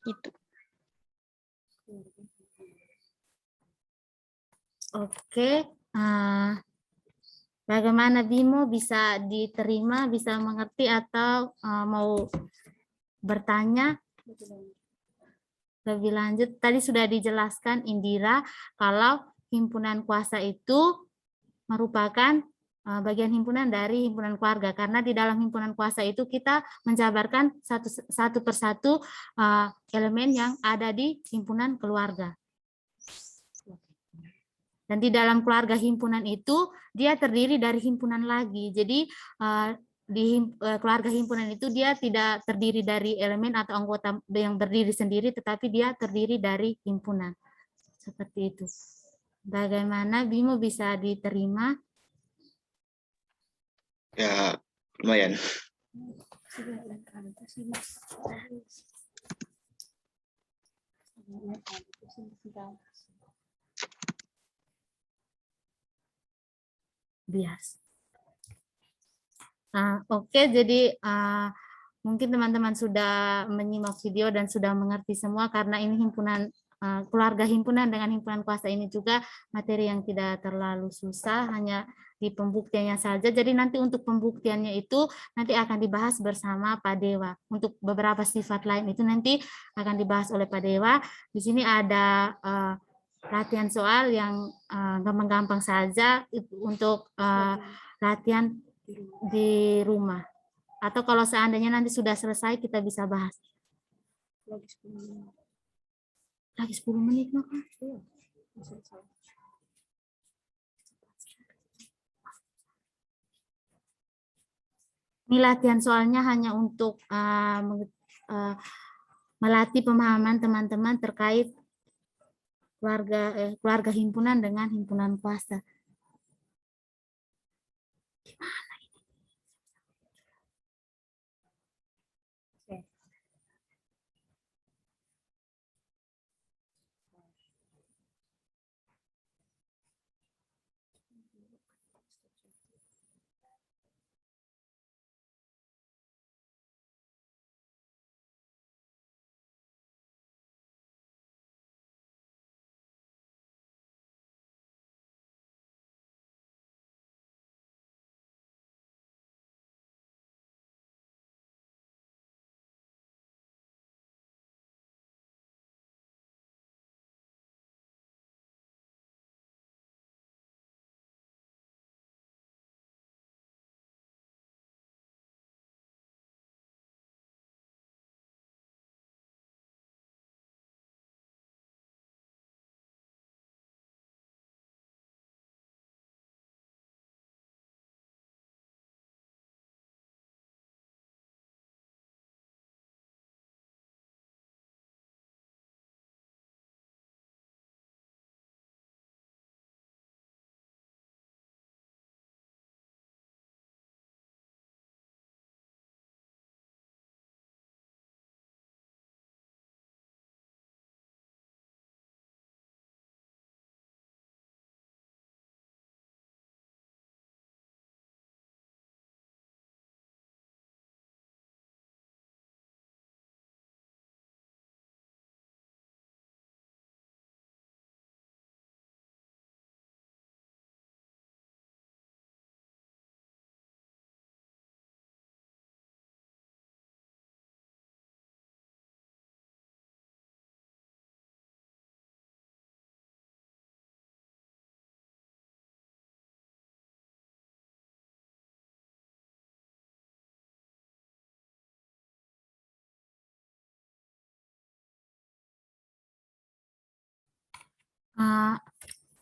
Gitu. Oke, bagaimana Bimo, bisa diterima, bisa mengerti atau mau bertanya lebih lanjut? Tadi sudah dijelaskan Indira kalau himpunan kuasa itu merupakan bagian himpunan dari himpunan keluarga, karena di dalam himpunan kuasa itu kita menjabarkan satu persatu elemen yang ada di himpunan keluarga. Dan di dalam keluarga himpunan itu dia terdiri dari himpunan lagi. Jadi di keluarga himpunan itu dia tidak terdiri dari elemen atau anggota yang berdiri sendiri, tetapi dia terdiri dari himpunan. Seperti itu. Bagaimana Bimo, bisa diterima? Ya, lumayan. Bias. Oke, jadi mungkin teman-teman sudah menyimak video dan sudah mengerti semua, karena ini himpunan keluarga himpunan dengan himpunan kuasa ini juga materi yang tidak terlalu susah, hanya di pembuktiannya saja. Jadi nanti untuk pembuktiannya itu nanti akan dibahas bersama Pak Dewa. Untuk beberapa sifat lain itu nanti akan dibahas oleh Pak Dewa. Di sini ada latihan soal yang gampang-gampang saja untuk latihan di rumah. Atau kalau seandainya nanti sudah selesai, kita bisa bahas. Lagi 10 menit, maka. Ini latihan soalnya hanya untuk melatih pemahaman teman-teman terkait keluarga himpunan dengan himpunan kuasa.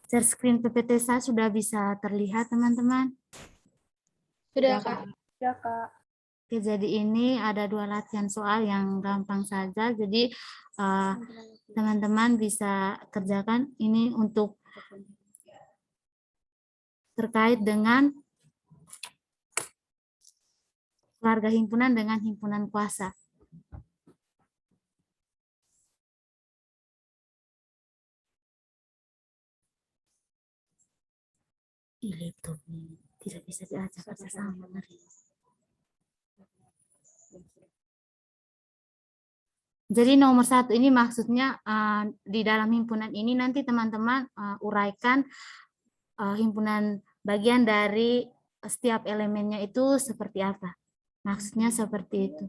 Share screen PPT saya sudah bisa terlihat, teman-teman. Sudah, Kak. Ya, Kak. Oke, jadi ini ada 2 latihan soal yang gampang saja. Jadi teman-teman bisa kerjakan ini untuk terkait dengan keluarga himpunan dengan himpunan kuasa. Itu tidak bisa diajak bersama. Jadi nomor 1 ini maksudnya di dalam himpunan ini nanti teman-teman uraikan himpunan bagian dari setiap elemennya itu seperti apa. Maksudnya seperti itu.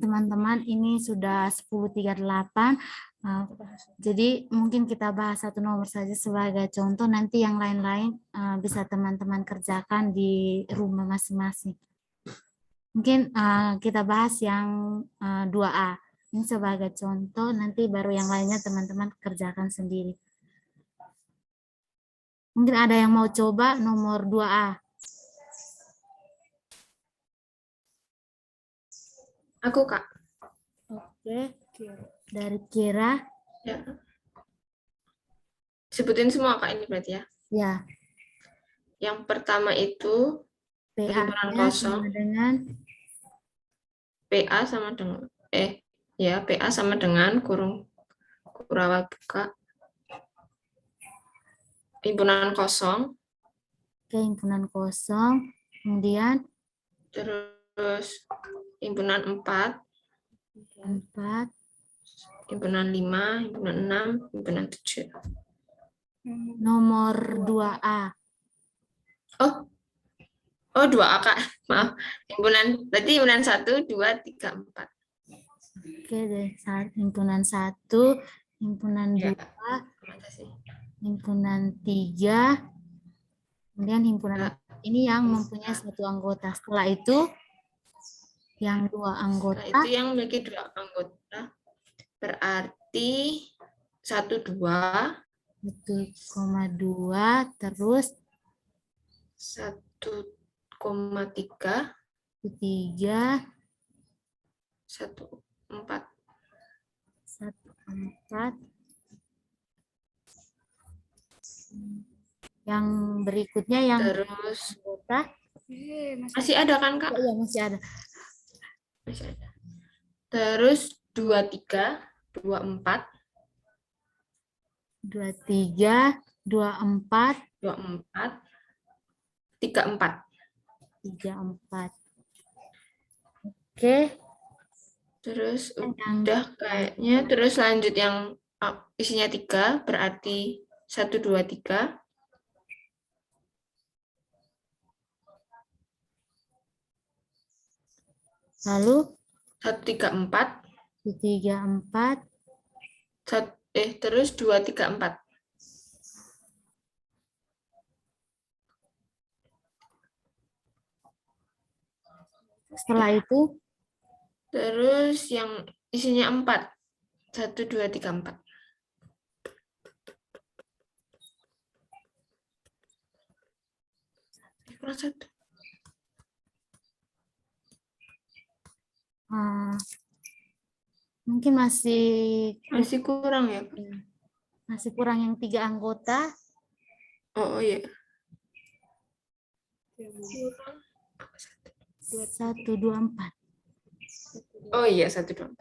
teman-teman, ini sudah 10.38. Jadi mungkin kita bahas satu nomor saja sebagai contoh, nanti yang lain-lain bisa teman-teman kerjakan di rumah masing-masing. Mungkin kita bahas yang 2A. Ini sebagai contoh, nanti baru yang lainnya teman-teman kerjakan sendiri. Mungkin ada yang mau coba nomor 2A. Aku, Kak. Oke, dari Kira. Ya. Sebutin semua, Kak, ini berarti ya. Ya. Yang pertama itu himpunan kosong. Sama dengan PA sama dengan PA sama dengan kurung kurawal buka himpunan kosong. Oke, himpunan kosong. Kemudian terus himpunan 4, himpunan 5, himpunan 6, himpunan 7. Nomor 2A. Oh, 2A, Kak. Maaf. Berarti himpunan 1, 2, 3, 4. Oke, deh. Himpunan 1, himpunan 2, himpunan 3, kemudian himpunan 4. Ini yang mempunyai 1 anggota. Setelah itu, yang 2 anggota. Setelah itu yang memiliki 2 anggota. Berarti 1,2. 1,2, terus 1,3. 3, 1,4. 1,4. Yang berikutnya yang terus anggota. Masih ada kan, Kak? Iya, masih ada. Masih ada. Terus 23, 24. 23, 24. 24. 34. 34. Oke. Terus udah kayaknya. Terus lanjut yang isinya 3, berarti 1, 2, 3. Lalu 1, 3, 4. 1, 3, 4. Terus 2, 3, 4. Setelah itu terus yang isinya 4. 1, 2, 3, 4. Kurang 1. Mungkin masih kurang ya. Masih kurang yang 3 anggota. Oh iya. 1, 2, 4. Oh iya, 1, 2, 4.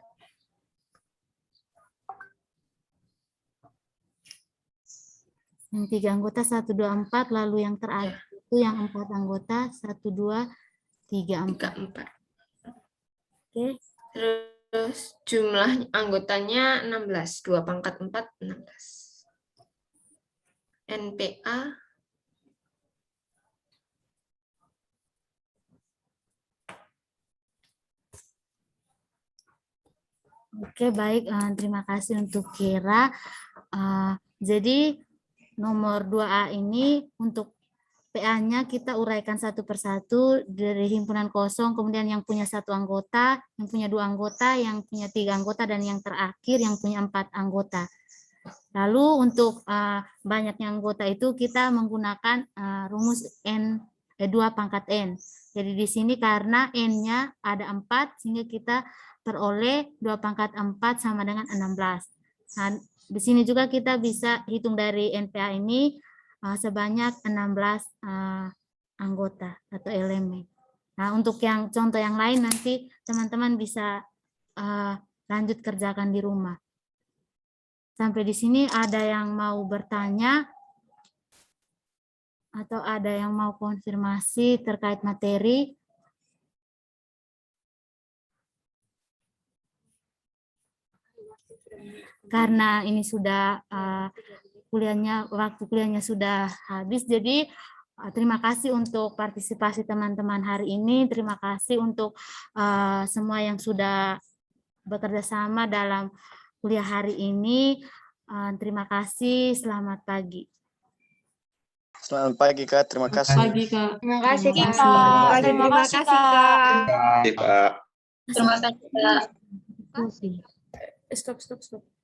Yang 3 anggota 1, 2, 4, lalu yang terakhir itu yang 4 anggota 1, 2, 3, 4. Oke. Terus jumlah anggotanya 16, 2 pangkat 4, 16. NPA Oke, baik. Terima kasih untuk Kira. Jadi nomor 2A ini untuk PA-nya kita uraikan satu persatu dari himpunan kosong, kemudian yang punya 1 anggota, yang punya 2 anggota, yang punya 3 anggota, dan yang terakhir yang punya 4 anggota. Lalu untuk banyaknya anggota itu kita menggunakan rumus N 2 pangkat N. Jadi di sini karena N-nya ada 4, sehingga kita peroleh 2 pangkat 4 sama dengan 16. Nah, di sini juga kita bisa hitung dari NPA ini sebanyak 16 anggota atau elemen. Nah, untuk yang contoh yang lain nanti teman-teman bisa lanjut kerjakan di rumah. Sampai di sini ada yang mau bertanya atau ada yang mau konfirmasi terkait materi? Karena ini sudah waktu kuliahnya sudah habis, jadi Terima kasih untuk partisipasi teman-teman hari ini. Terima kasih untuk semua yang sudah bekerja sama dalam kuliah hari ini. Terima kasih. Selamat pagi. Selamat pagi, Kak. Terima kasih. Pagi, Kak. Terima kasih, Kak. Terima kasih, Kak. Terima kasih, Kak. Terima kasih, Kak. Stop.